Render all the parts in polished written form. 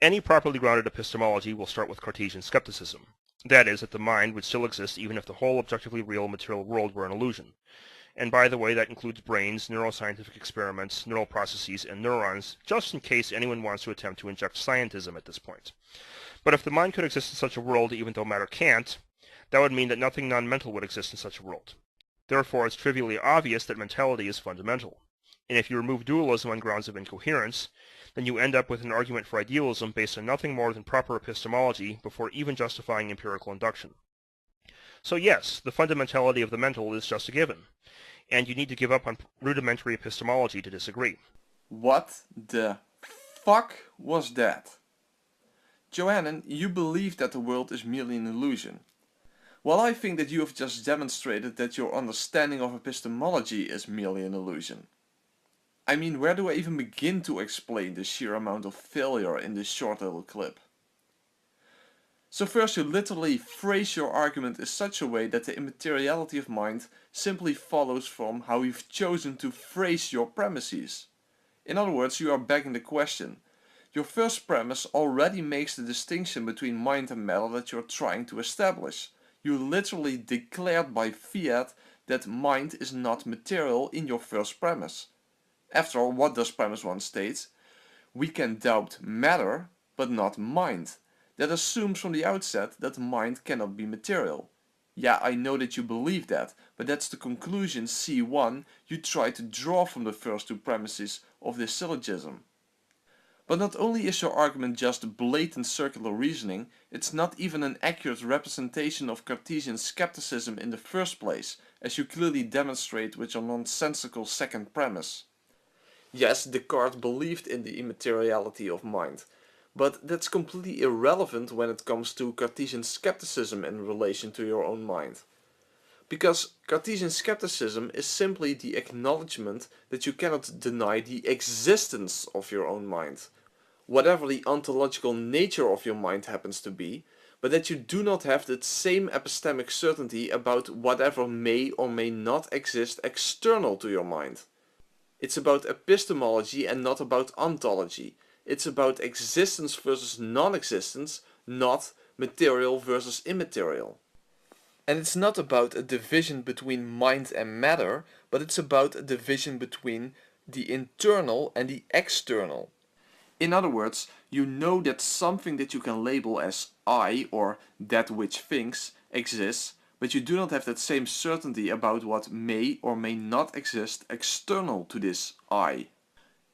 Any properly grounded epistemology will start with Cartesian skepticism. That is, that the mind would still exist even if the whole objectively real material world were an illusion. And by the way, that includes brains, neuroscientific experiments, neural processes, and neurons, just in case anyone wants to attempt to inject scientism at this point. But if the mind could exist in such a world even though matter can't, that would mean that nothing non-mental would exist in such a world. Therefore, it's trivially obvious that mentality is fundamental. And if you remove dualism on grounds of incoherence, then you end up with an argument for idealism based on nothing more than proper epistemology before even justifying empirical induction. So yes, the fundamentality of the mental is just a given, and you need to give up on rudimentary epistemology to disagree. What the fuck was that? Johannan, you believe that the world is merely an illusion. Well, I think that you have just demonstrated that your understanding of epistemology is merely an illusion. I mean, where do I even begin to explain the sheer amount of failure in this short little clip? So first, you literally phrase your argument in such a way that the immateriality of mind simply follows from how you've chosen to phrase your premises. In other words, you are begging the question. Your first premise already makes the distinction between mind and matter that you're trying to establish. You literally declared by fiat that mind is not material in your first premise. After all, what does premise 1 state? We can doubt matter, but not mind. That assumes from the outset that mind cannot be material. Yeah, I know that you believe that, but that's the conclusion C1 you try to draw from the first two premises of this syllogism. But not only is your argument just blatant circular reasoning, it's not even an accurate representation of Cartesian skepticism in the first place, as you clearly demonstrate with your nonsensical second premise. Yes, Descartes believed in the immateriality of mind, but that's completely irrelevant when it comes to Cartesian skepticism in relation to your own mind. Because Cartesian skepticism is simply the acknowledgement that you cannot deny the existence of your own mind, whatever the ontological nature of your mind happens to be, but that you do not have the same epistemic certainty about whatever may or may not exist external to your mind. It's about epistemology and not about ontology. It's about existence versus non-existence, not material versus immaterial. And it's not about a division between mind and matter, but it's about a division between the internal and the external. In other words, you know that something that you can label as I, or that which thinks, exists, but you do not have that same certainty about what may or may not exist external to this I.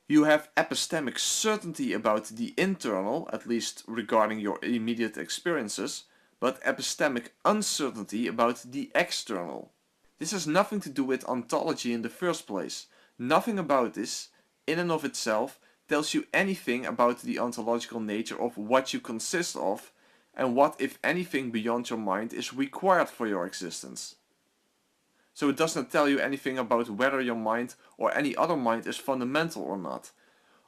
You have epistemic certainty about the internal, at least regarding your immediate experiences, but epistemic uncertainty about the external. This has nothing to do with ontology in the first place. Nothing about this, in and of itself, tells you anything about the ontological nature of what you consist of, and what, if anything, beyond your mind is required for your existence. So it does not tell you anything about whether your mind or any other mind is fundamental or not,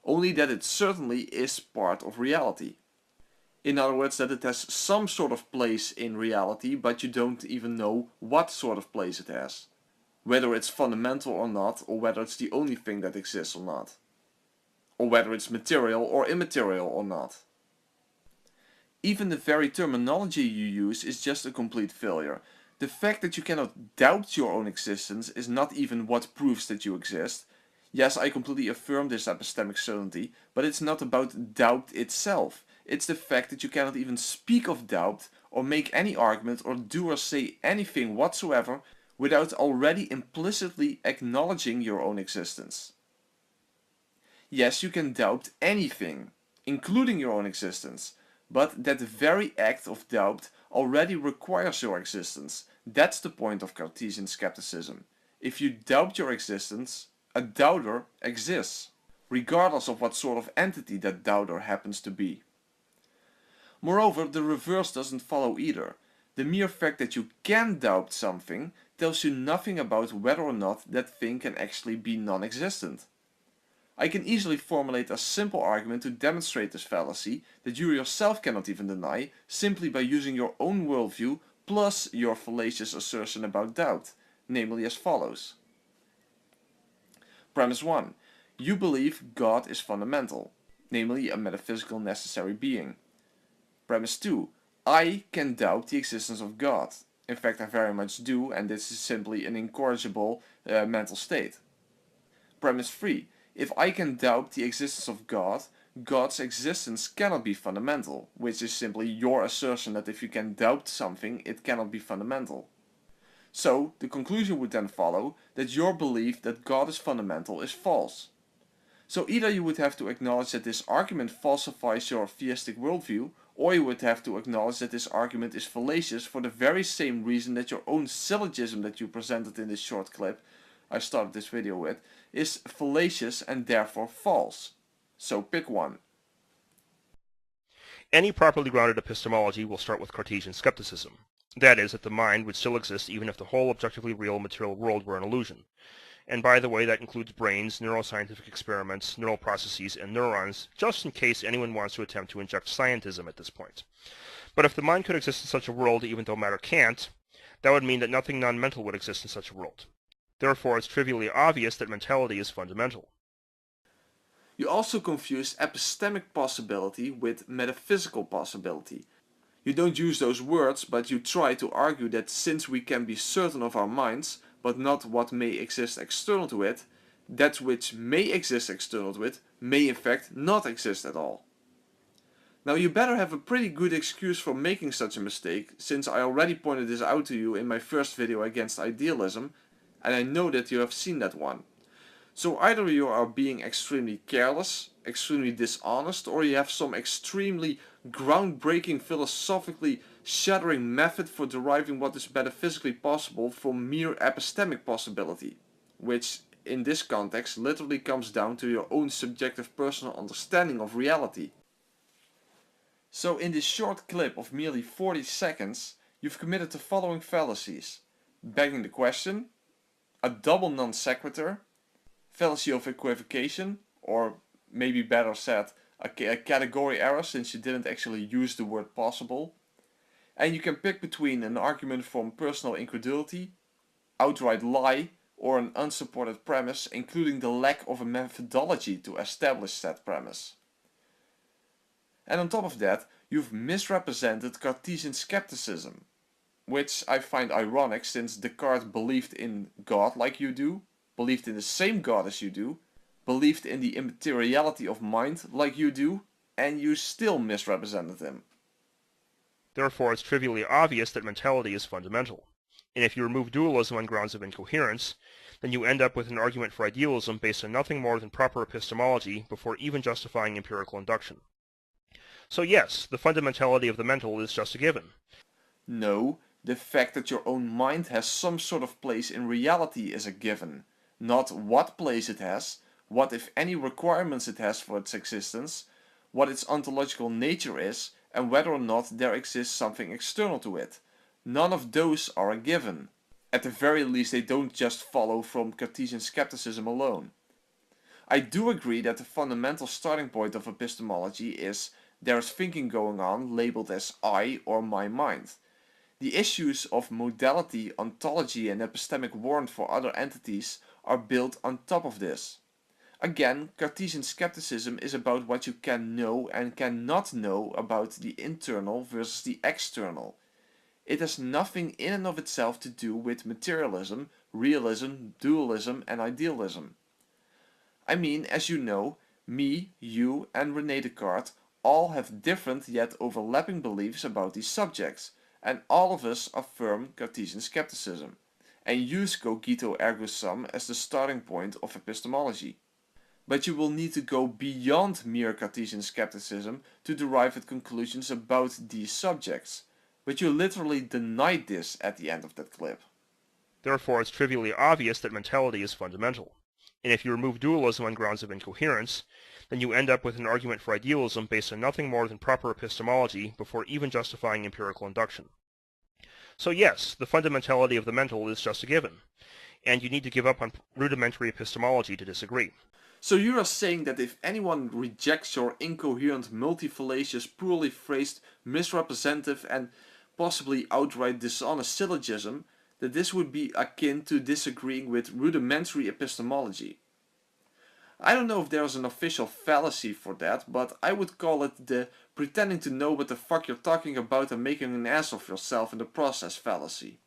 only that it certainly is part of reality. In other words, that it has some sort of place in reality, but you don't even know what sort of place it has. Whether it's fundamental or not, or whether it's the only thing that exists or not. Or whether it's material or immaterial or not. Even the very terminology you use is just a complete failure. The fact that you cannot doubt your own existence is not even what proves that you exist. Yes, I completely affirm this epistemic certainty, but it's not about doubt itself. It's the fact that you cannot even speak of doubt, or make any argument, or do or say anything whatsoever without already implicitly acknowledging your own existence. Yes, you can doubt anything, including your own existence, but that very act of doubt already requires your existence. That's the point of Cartesian skepticism. If you doubt your existence, a doubter exists, regardless of what sort of entity that doubter happens to be. Moreover, the reverse doesn't follow either. The mere fact that you can doubt something tells you nothing about whether or not that thing can actually be non-existent. I can easily formulate a simple argument to demonstrate this fallacy that you yourself cannot even deny, simply by using your own worldview plus your fallacious assertion about doubt, namely as follows. Premise 1. You believe God is fundamental. namely a metaphysical necessary being. Premise 2. I can doubt the existence of God. In fact, I very much do, and this is simply an incorrigible mental state. Premise 3. If I can doubt the existence of God, God's existence cannot be fundamental, which is simply your assertion that if you can doubt something, it cannot be fundamental. So, the conclusion would then follow that your belief that God is fundamental is false. So either you would have to acknowledge that this argument falsifies your theistic worldview, or you would have to acknowledge that this argument is fallacious for the very same reason that your own syllogism that you presented in this short clip I started this video with is fallacious and therefore false. So pick one. Any properly grounded epistemology will start with Cartesian skepticism. That is, that the mind would still exist even if the whole objectively real material world were an illusion. And by the way, that includes brains, neuroscientific experiments, neural processes, and neurons, just in case anyone wants to attempt to inject scientism at this point. But if the mind could exist in such a world even though matter can't, that would mean that nothing non-mental would exist in such a world. Therefore, it's trivially obvious that mentality is fundamental. You also confuse epistemic possibility with metaphysical possibility. You don't use those words, but you try to argue that since we can be certain of our minds, but not what may exist external to it, that which may exist external to it may in fact not exist at all. Now you better have a pretty good excuse for making such a mistake, since I already pointed this out to you in my first video against idealism, and I know that you have seen that one. So either you are being extremely careless, extremely dishonest, or you have some extremely groundbreaking, philosophically shattering method for deriving what is metaphysically possible from mere epistemic possibility, which in this context literally comes down to your own subjective personal understanding of reality. So in this short clip of merely 40 seconds, you've committed the following fallacies: begging the question, a double non sequitur, fallacy of equivocation, or maybe better said, a category error since you didn't actually use the word possible. And you can pick between an argument from personal incredulity, outright lie, or an unsupported premise, including the lack of a methodology to establish that premise. And on top of that, you've misrepresented Cartesian skepticism, which I find ironic since Descartes believed in God like you do, believed in the same God as you do, believed in the immateriality of mind like you do, and you still misrepresented him. Therefore, it's trivially obvious that mentality is fundamental. And if you remove dualism on grounds of incoherence, then you end up with an argument for idealism based on nothing more than proper epistemology before even justifying empirical induction. So yes, the fundamentality of the mental is just a given. No, the fact that your own mind has some sort of place in reality is a given. Not what place it has, what if any requirements it has for its existence, what its ontological nature is, and whether or not there exists something external to it. None of those are a given. At the very least, they don't just follow from Cartesian skepticism alone. I do agree that the fundamental starting point of epistemology is there's thinking going on labeled as I or my mind. The issues of modality, ontology, and epistemic warrant for other entities are built on top of this. Again, Cartesian skepticism is about what you can know and cannot know about the internal versus the external. It has nothing in and of itself to do with materialism, realism, dualism, and idealism. I mean, as you know, me, you, and René Descartes all have different yet overlapping beliefs about these subjects, and all of us affirm Cartesian skepticism, and use cogito ergo sum as the starting point of epistemology. But you will need to go beyond mere Cartesian skepticism to derive at conclusions about these subjects. But you literally denied this at the end of that clip. Therefore, it's trivially obvious that mentality is fundamental. And if you remove dualism on grounds of incoherence, then you end up with an argument for idealism based on nothing more than proper epistemology before even justifying empirical induction. So yes, the fundamentality of the mental is just a given, and you need to give up on rudimentary epistemology to disagree. So you are saying that if anyone rejects your incoherent, multi-fallacious, poorly phrased, misrepresentative, and possibly outright dishonest syllogism, that this would be akin to disagreeing with rudimentary epistemology. I don't know if there's an official fallacy for that, but I would call it the pretending to know what the fuck you're talking about and making an ass of yourself in the process fallacy.